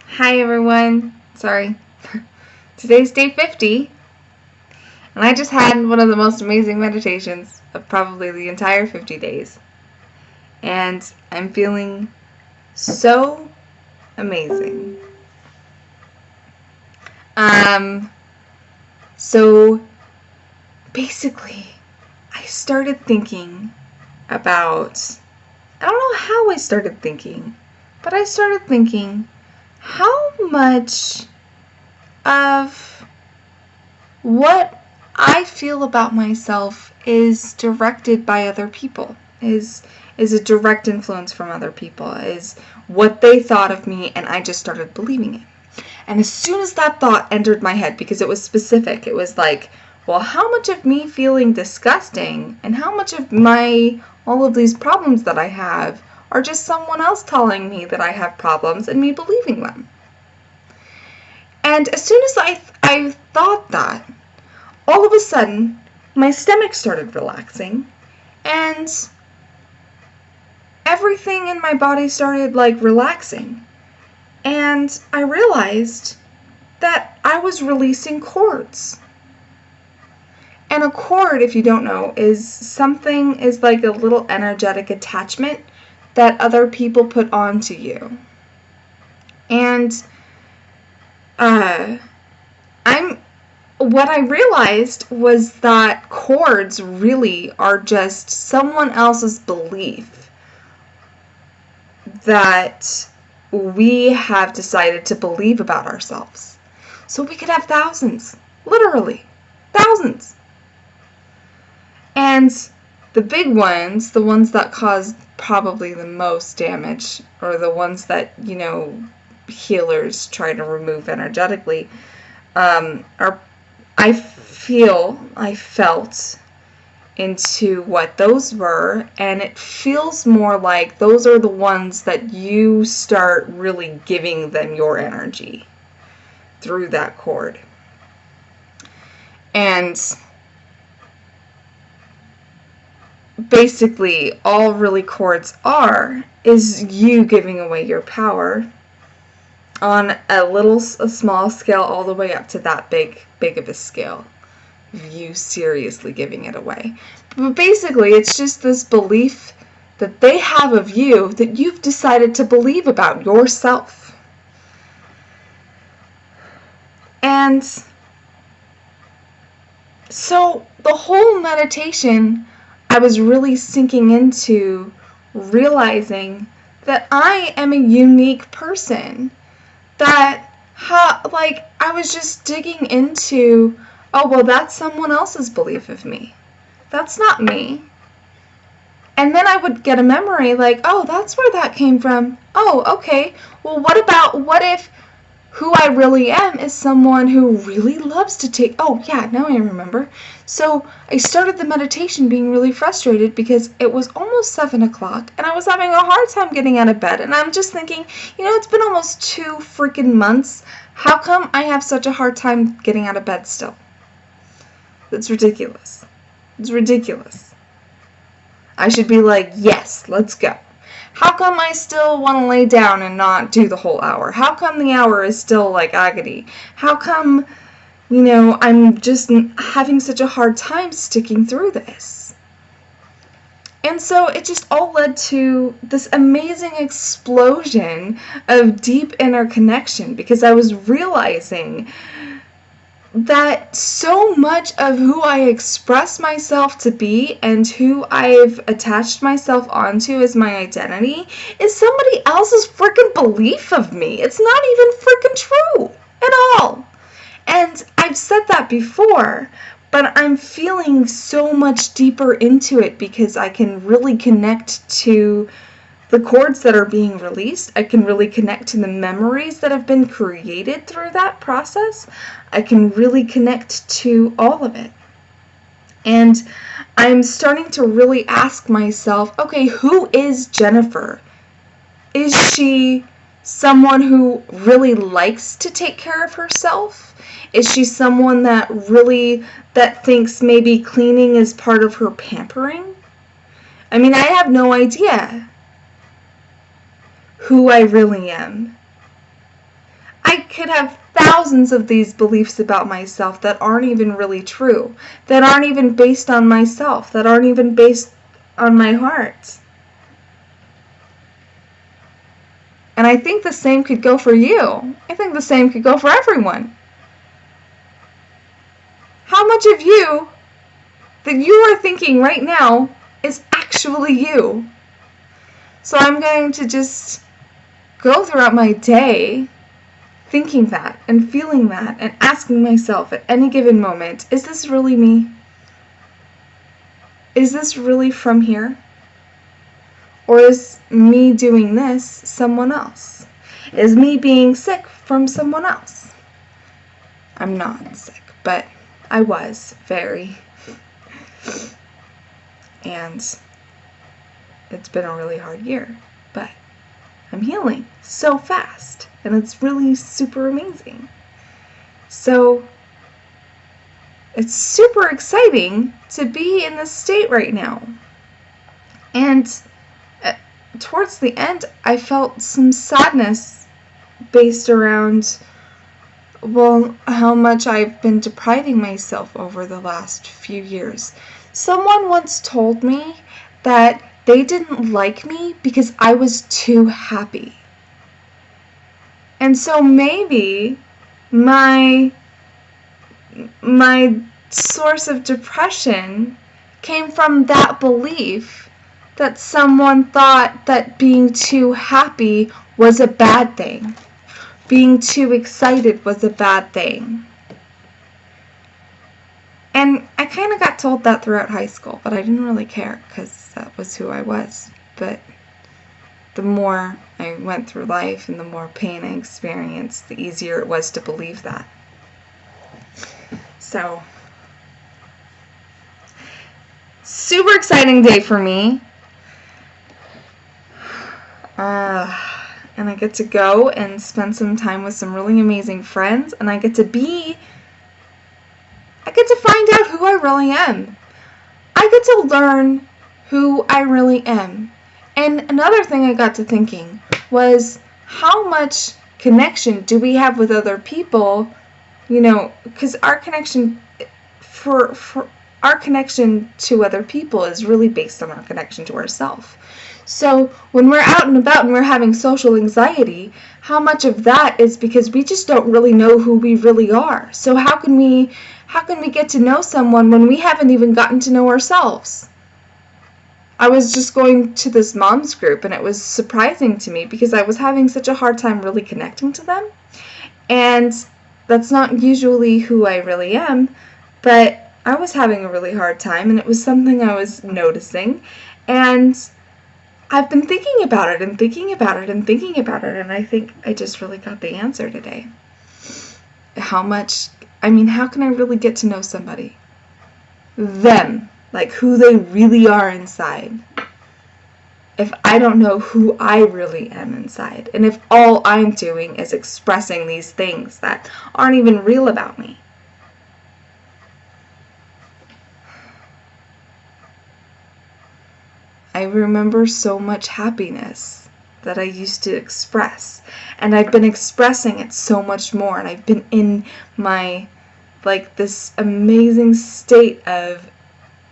Hi everyone. Sorry. Today's day 50, and I just had one of the most amazing meditations of probably the entire 50 days. And I'm feeling so amazing. Um so basically, I started thinking about I don't know how I started thinking, but I started thinking how much of what I feel about myself is directed by other people, is a direct influence from other people, is what they thought of me, and I just started believing it. And as soon as that thought entered my head, because it was specific, it was like, well, how much of me feeling disgusting and how much of all of these problems that I have are just someone else telling me that I have problems and me believing them. And as soon as I thought that, all of a sudden, my stomach started relaxing, and everything in my body started relaxing. And I realized that I was releasing cords. And a cord, if you don't know, is like a little energetic attachment that other people put onto you. And what I realized was that cords really are just someone else's belief that we have decided to believe about ourselves. So we could have thousands, literally, thousands. And the big ones, the ones that cause probably the most damage, or the ones that, healers try to remove energetically, are I felt into what those were, and it feels more like those are the ones that you start really giving them your energy through that cord. And basically, all really cords are is you giving away your power on a small scale all the way up to that big of a scale. You seriously giving it away. But basically, it's just this belief that they have of you that you've decided to believe about yourself. And so the whole meditation, I was really sinking into realizing that I am a unique person. That I was just digging into, oh, well, that's someone else's belief of me. That's not me. And then I would get a memory like, oh, that's where that came from. Oh, okay. Well, what if who I really am is someone who really loves to take, oh, yeah, now I remember. So I started the meditation being really frustrated because it was almost 7 o'clock and I was having a hard time getting out of bed. And I'm just thinking, it's been almost 2 freaking months. How come I have such a hard time getting out of bed still? That's ridiculous. It's ridiculous. I should be like, yes, let's go. How come I still want to lay down and not do the whole hour? How come the hour is still like agony? How come, I'm just having such a hard time sticking through this? And so it just all led to this amazing explosion of deep inner connection because I was realizing that so much of who I express myself to be and who I've attached myself onto as my identity is somebody else's freaking belief of me. It's not even freaking true at all. And I've said that before, but I'm feeling so much deeper into it because I can really connect to the cords that are being released. I can really connect to the memories that have been created through that process. I can really connect to all of it. And I'm starting to really ask myself, okay, who is Jennifer? Is she someone who really likes to take care of herself? Is she someone that thinks maybe cleaning is part of her pampering? I mean, I have no idea who I really am. could have thousands of these beliefs about myself that aren't even really true, that aren't even based on myself, that aren't even based on my heart. And I think the same could go for you. I think the same could go for everyone. How much of you that you are thinking right now is actually you? So I'm going to just go throughout my day thinking that and feeling that and asking myself at any given moment, is this really me? Is this really from here? Or is me doing this someone else? Is me being sick from someone else? I'm not sick, but I was very. And it's been a really hard year, but I'm healing so fast, and it's really super amazing. So it's super exciting to be in this state right now. And towards the end, I felt some sadness based around, well, how much I've been depriving myself over the last few years. Someone once told me that they didn't like me because I was too happy. And so maybe my source of depression came from that belief that someone thought that being too happy was a bad thing. Being too excited was a bad thing. And I kind of got told that throughout high school, but I didn't really care because that was who I was. But the more I went through life and the more pain I experienced, the easier it was to believe that. So, super exciting day for me. And I get to go and spend some time with some really amazing friends, and I get to find out who I really am. I get to learn who I really am. And another thing I got to thinking was, how much connection do we have with other people? You know, because our connection for our connection to other people is really based on our connection to ourselves. So when we're out and about and we're having social anxiety, how much of that is because we just don't really know who we really are? So how can we get to know someone when we haven't even gotten to know ourselves? I was just going to this mom's group, and it was surprising to me because I was having such a hard time really connecting to them. And that's not usually who I really am, but I was having a really hard time, and it was something I was noticing. And I've been thinking about it and thinking about it and thinking about it, and I think I just really got the answer today. How can I really get to know somebody? Them. Like who they really are inside. If I don't know who I really am inside, and if all I'm doing is expressing these things that aren't even real about me. I remember so much happiness that I used to express, and I've been expressing it so much more, and I've been in my, this amazing state of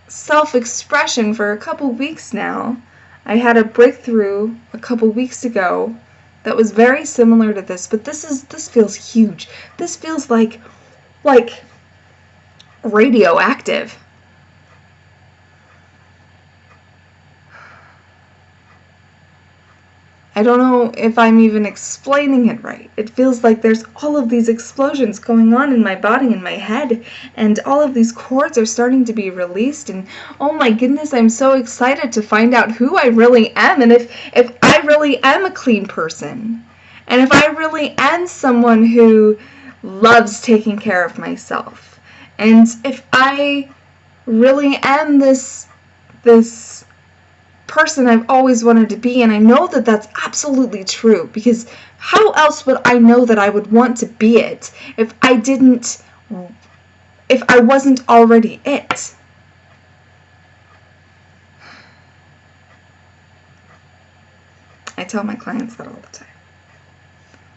self-expression for a couple weeks now. I had a breakthrough a couple weeks ago that was very similar to this, but this feels huge. This feels like radioactive. I don't know if I'm even explaining it right. It feels like there's all of these explosions going on in my body and my head, and all of these cords are starting to be released, and oh my goodness, I'm so excited to find out who I really am, and if I really am a clean person, and if I really am someone who loves taking care of myself, and if I really am this person I've always wanted to be, and I know that that's absolutely true, because how else would I know that I would want to be it if I wasn't already it? I tell my clients that all the time.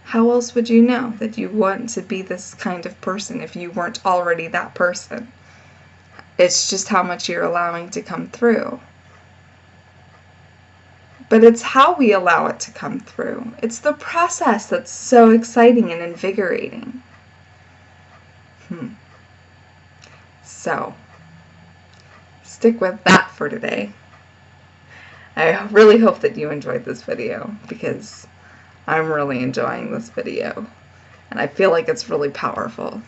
How else would you know that you want to be this kind of person if you weren't already that person? It's just how much you're allowing to come through. But it's how we allow it to come through. It's the process that's so exciting and invigorating. So, stick with that for today. I really hope that you enjoyed this video, because I'm really enjoying this video. And I feel like it's really powerful.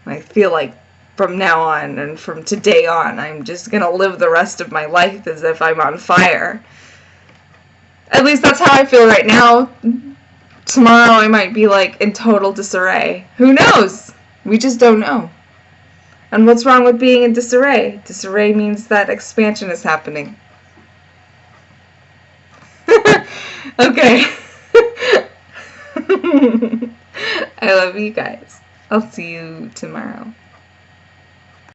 And I feel like from now on and from today on, I'm just going to live the rest of my life as if I'm on fire. At least that's how I feel right now. Tomorrow I might be like in total disarray. Who knows? We just don't know. And what's wrong with being in disarray? Disarray means that expansion is happening. Okay. I love you guys. I'll see you tomorrow.